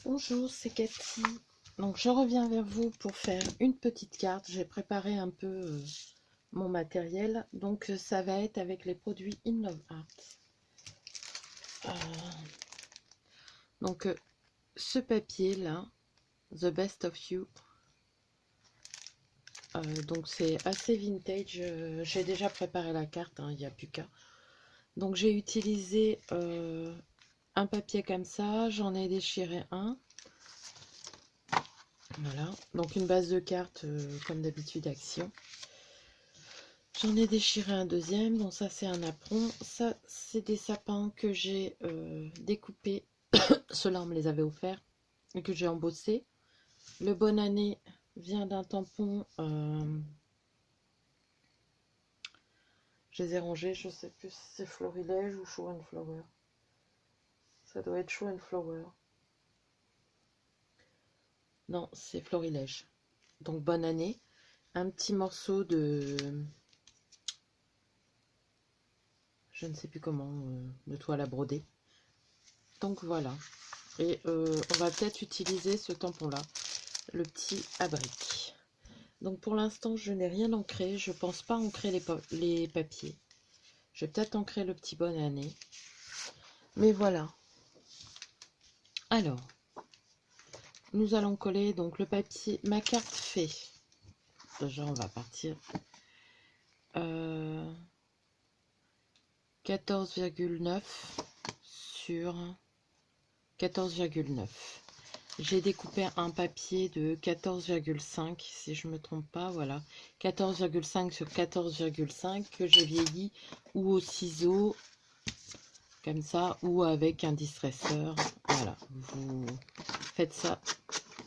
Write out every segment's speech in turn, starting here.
Bonjour, c'est Cathy. Donc je reviens vers vous pour faire une petite carte. J'ai préparé un peu mon matériel. Donc ça va être avec les produits In Love Art. Donc ce papier là, The Best of You. Donc c'est assez vintage. J'ai déjà préparé la carte, il n'y a plus qu'à. Donc j'ai utilisé un papier comme ça. J'en ai déchiré un. Voilà, donc une base de cartes comme d'habitude Action. J'en ai déchiré un deuxième, donc ça c'est un apron. Ça c'est des sapins que j'ai découpés. Ceux-là on me les avait offerts et que j'ai embossés. Le Bonne Année vient d'un tampon. Je les ai rangés, je sais plus si c'est Florilège ou Show and Flower. Ça doit être Show and Flower. Non, c'est Florilège. Donc Bonne Année. Un petit morceau de... je ne sais plus comment, de toile à broder. Donc voilà. Et on va peut-être utiliser ce tampon-là, le petit à briques. Donc pour l'instant, je n'ai rien ancré. Je pense pas ancrer les papiers. Je vais peut-être ancrer le petit Bonne Année. Mais voilà. Alors, nous allons coller donc le papier. Ma carte fait. Déjà, on va partir. 14,9 sur 14,9. J'ai découpé un papier de 14,5 si je me trompe pas, voilà. 14,5 sur 14,5 que j'ai vieilli ou au ciseau, comme ça, ou avec un distresseur. Voilà, vous faites ça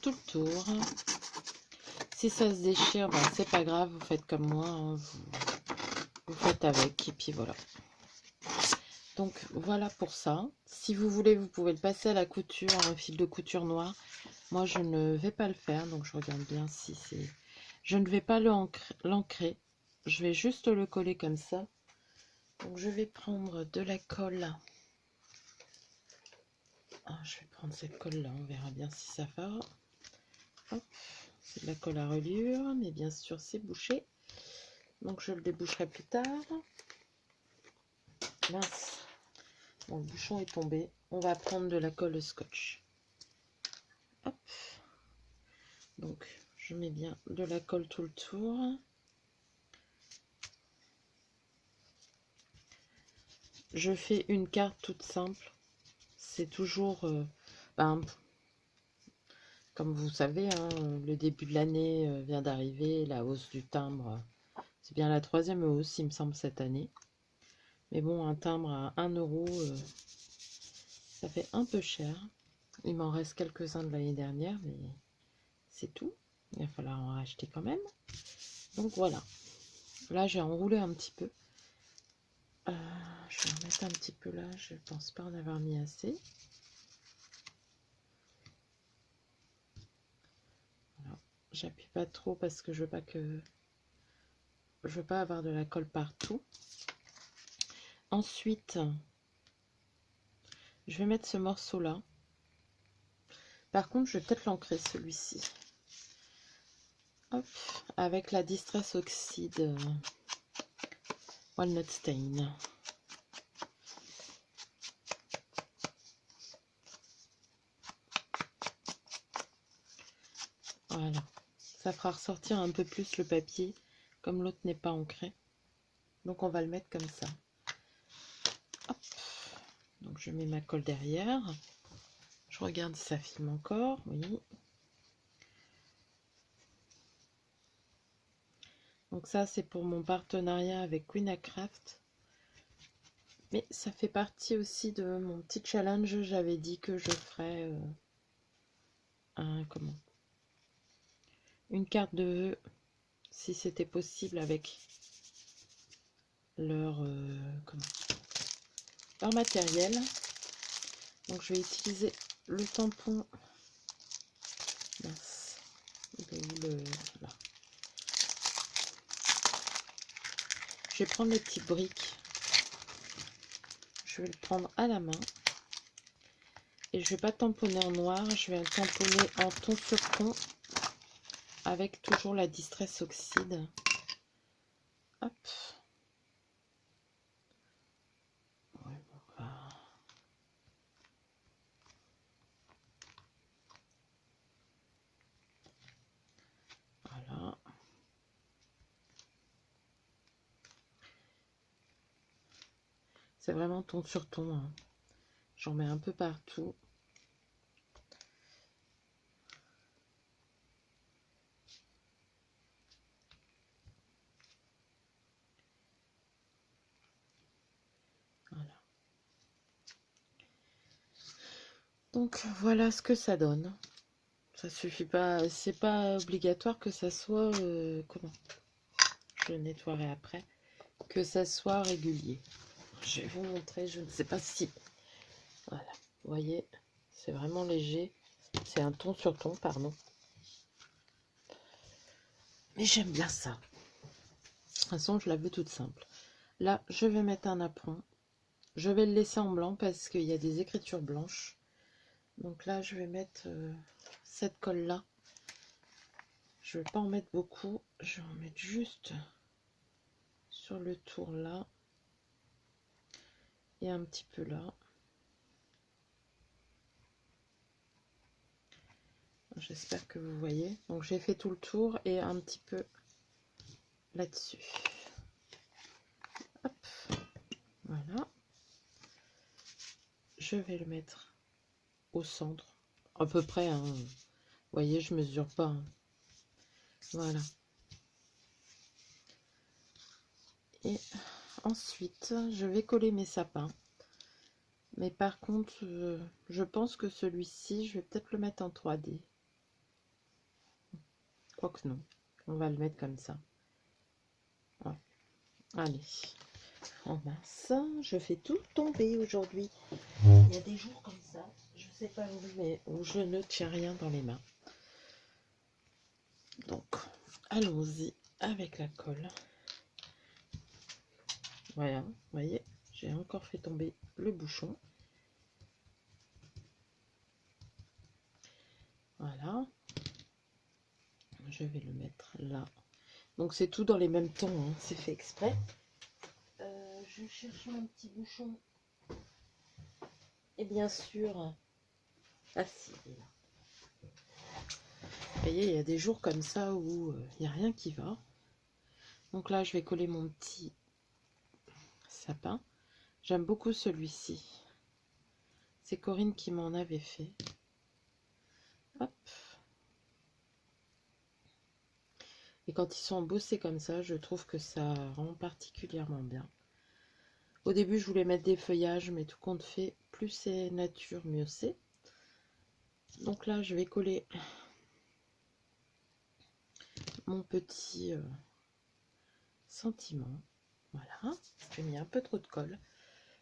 tout le tour. Si ça se déchire, ben, c'est pas grave, vous faites comme moi, hein, vous faites avec, et puis voilà. Donc voilà pour ça. Si vous voulez, vous pouvez le passer à la couture, un fil de couture noir. Moi, je ne vais pas le faire, donc je regarde bien si c'est... Je ne vais pas l'ancrer. Je vais juste le coller comme ça. Donc je vais prendre de la colle. Ah, je vais prendre cette colle-là, on verra bien si ça va. Hop, c'est de la colle à reliure, mais bien sûr c'est bouché. Donc je le déboucherai plus tard. Mince. Bon, le bouchon est tombé. On va prendre de la colle scotch. Hop. Donc je mets bien de la colle tout le tour. Je fais une carte toute simple. C'est toujours, comme vous savez, hein, le début de l'année vient d'arriver, la hausse du timbre, c'est bien la troisième hausse, il me semble, cette année. Mais bon, un timbre à 1 euro, ça fait un peu cher. Il m'en reste quelques-uns de l'année dernière, mais c'est tout. Il va falloir en racheter quand même. Donc voilà. Là, j'ai enroulé un petit peu. Je vais en mettre un petit peu là. Je ne pense pas en avoir mis assez. Voilà. J'appuie pas trop parce que je veux pas avoir de la colle partout. Ensuite, je vais mettre ce morceau là. Par contre, je vais peut-être l'ancrer celui-ci. Hop, avec la Distress Oxide Walnut Stain. Voilà, ça fera ressortir un peu plus le papier, comme l'autre n'est pas ancré. Donc on va le mettre comme ça. Hop. Donc je mets ma colle derrière. Je regarde si ça filme encore. Oui. Donc ça c'est pour mon partenariat avec Queenacraft. Mais ça fait partie aussi de mon petit challenge. J'avais dit que je ferais une carte de vœux, si c'était possible, avec leur matériel. Donc je vais utiliser le tampon. Mince. Là. Je vais prendre les petites briques. Je vais le prendre à la main. Et je vais pas tamponner en noir, je vais tamponner en ton sur ton avec toujours la Distress Oxide. Hop. Ouais, voilà. C'est vraiment ton sur ton. Hein. J'en mets un peu partout. Voilà. Donc voilà ce que ça donne. Ça suffit pas, c'est pas obligatoire que ça soit comment? Je le nettoierai après. Que ça soit régulier. Je vais vous montrer, je ne sais pas si. Voilà, vous voyez, c'est vraiment léger. C'est un ton sur ton, pardon. Mais j'aime bien ça. De toute façon, je la veux toute simple. Là, je vais mettre un apron. Je vais le laisser en blanc parce qu'il y a des écritures blanches. Donc là, je vais mettre cette colle-là. Je ne vais pas en mettre beaucoup. Je vais en mettre juste sur le tour là. Et un petit peu là. J'espère que vous voyez. Donc j'ai fait tout le tour et un petit peu là-dessus. Hop. Voilà. Je vais le mettre au centre. À peu près. Hein. Vous voyez, je mesure pas. Hein. Voilà. Et ensuite, je vais coller mes sapins. Mais par contre, je pense que celui-ci, je vais peut-être le mettre en 3D. Quoique non. On va le mettre comme ça. Ouais. Allez. En masse. Je fais tout tomber aujourd'hui. Il y a des jours comme ça. Je sais pas où, mais où je ne tiens rien dans les mains. Donc, allons-y avec la colle. Voilà, vous voyez, j'ai encore fait tomber le bouchon. Voilà. Je vais le mettre là. Donc c'est tout dans les mêmes tons, hein, c'est fait exprès. Je cherche un petit bouchon. Et bien sûr, ah si, là. Vous voyez, il y a des jours comme ça où il n'y a rien qui va. Donc là, je vais coller mon petit sapin. J'aime beaucoup celui-ci. C'est Corinne qui m'en avait fait. Hop. Et quand ils sont embossés comme ça, je trouve que ça rend particulièrement bien. Au début, je voulais mettre des feuillages, mais tout compte fait, plus c'est nature, mieux c'est. Donc là, je vais coller mon petit sentiment. Voilà, j'ai mis un peu trop de colle.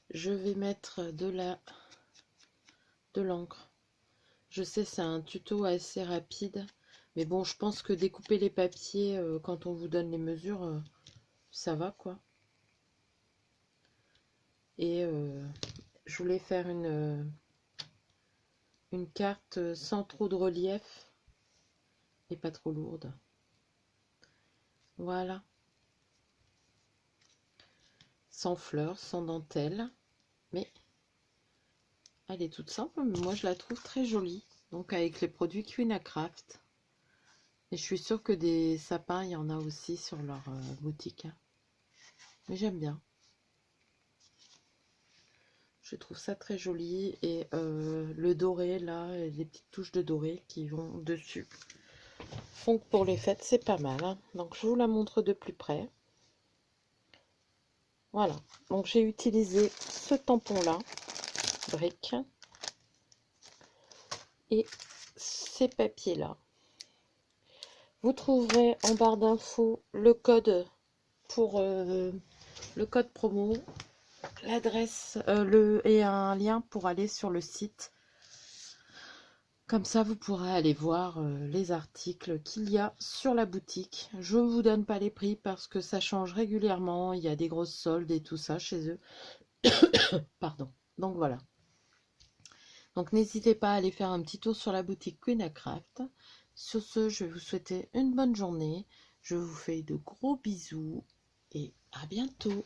Je vais mettre de l'encre. Je sais, c'est un tuto assez rapide, mais bon, je pense que découper les papiers quand on vous donne les mesures, ça va quoi. Et je voulais faire une carte sans trop de relief et pas trop lourde. Voilà. Sans fleurs, sans dentelle, mais elle est toute simple, mais moi je la trouve très jolie. Donc avec les produits Queen Craft. Et je suis sûre que des sapins, il y en a aussi sur leur boutique. Hein. Mais j'aime bien. Je trouve ça très joli. Et le doré, là, les petites touches de doré qui vont dessus. Font que pour les fêtes, c'est pas mal. Hein. Donc je vous la montre de plus près. Voilà. Donc j'ai utilisé ce tampon-là, brique. Et ces papiers-là. Vous trouverez en barre d'infos le code pour le code promo, l'adresse et un lien pour aller sur le site. Comme ça, vous pourrez aller voir les articles qu'il y a sur la boutique. Je ne vous donne pas les prix parce que ça change régulièrement. Il y a des grosses soldes et tout ça chez eux. Pardon. Donc voilà. Donc n'hésitez pas à aller faire un petit tour sur la boutique Queen Craft. Sur ce, je vais vous souhaiter une bonne journée. Je vous fais de gros bisous et à bientôt.